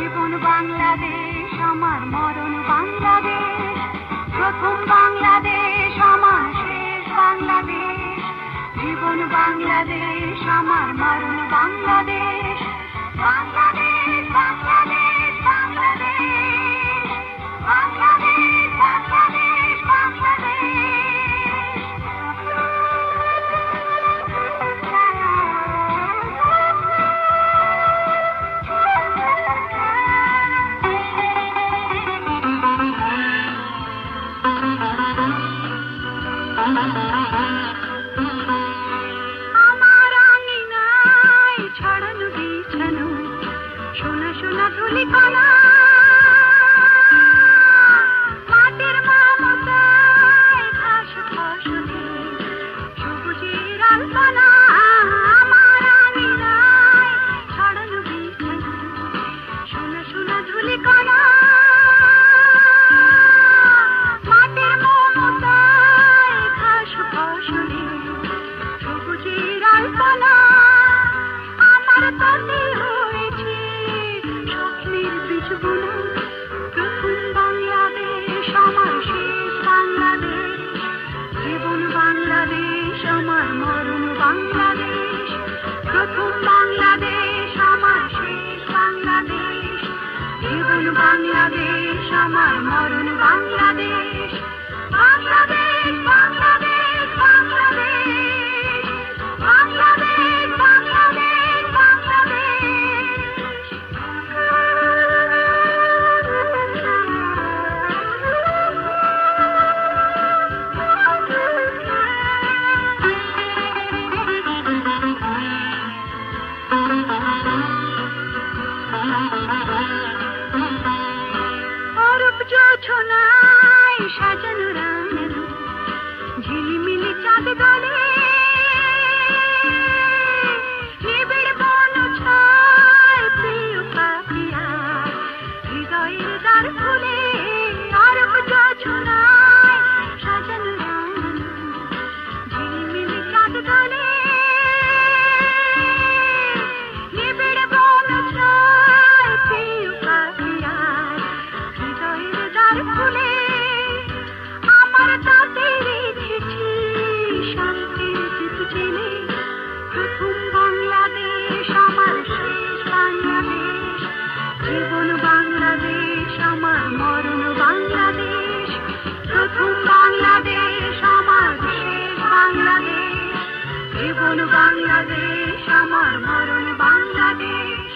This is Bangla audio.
জীবন বাংলাদেশ আমার মরণ বাংলাদেশ, প্রথম বাংলাদেশ আমার শেষ বাংলাদেশ। জীবন বাংলাদেশ আমার মরণ বাংলাদেশ, বাংলাদেশ বাংলাদেশ বাংলাদেশ, বাংলাদেশ বাংলাদেশ বাংলাদেশ। আমার আঙিনায় ছড়ানো বিছানো সোনা সোনা ধুলিকণা, মাটির মমতায় ঘাস ফসলে সবুজের আলপনা। আমার আঙিনায় ছড়ানো বিছানো সোনা সোনা ধুলিকণা, মাটির মমতায় ঘাস ফসলে সবুজের আলপনা। আমার তাতে হয়েছে স্বপ্নের বীজ বোনা, প্রথম বাংলাদেশ আমার শেষ বাংলাদেশ। জীবন বাংলাদেশ আমার মরণ বাংলাদেশ, প্রথম বাংলাদেশ আমার শেষ বাংলাদেশ। জীবন বাংলাদেশ আমার মরণ বাংলাদেশ, বাংলাদেশ বাংলাদেশ বাংলাদেশ, বাংলাদেশ বাংলাদেশ অরূপ জোছনায় সাজানো রাঙানো ঝিলিমিলি চাঁদ দলে, নিবিড় বন ছায় প্রিয় পাখিয়া হৃদয়ের দ্বার খুলে। অরূপ জোছনায় সাজানো রাঙানো ঝিলিমিলি চাঁদ দলে, নিবিড় বন ছায় প্রিয় পাখিয়া হৃদয়ের দ্বার খুলে। আমার তাতে রেখেছি শান্তির দীপ জেলে, প্রথম বাংলাদেশ আমার শেষ বাংলাদেশ। জীবন বাংলাদেশ আমার মরণ বাংলাদেশ, প্রথম বাংলাদেশ আমার শেষ বাংলাদেশ। জীবন বাংলাদেশ আমার মরণ বাংলাদেশ।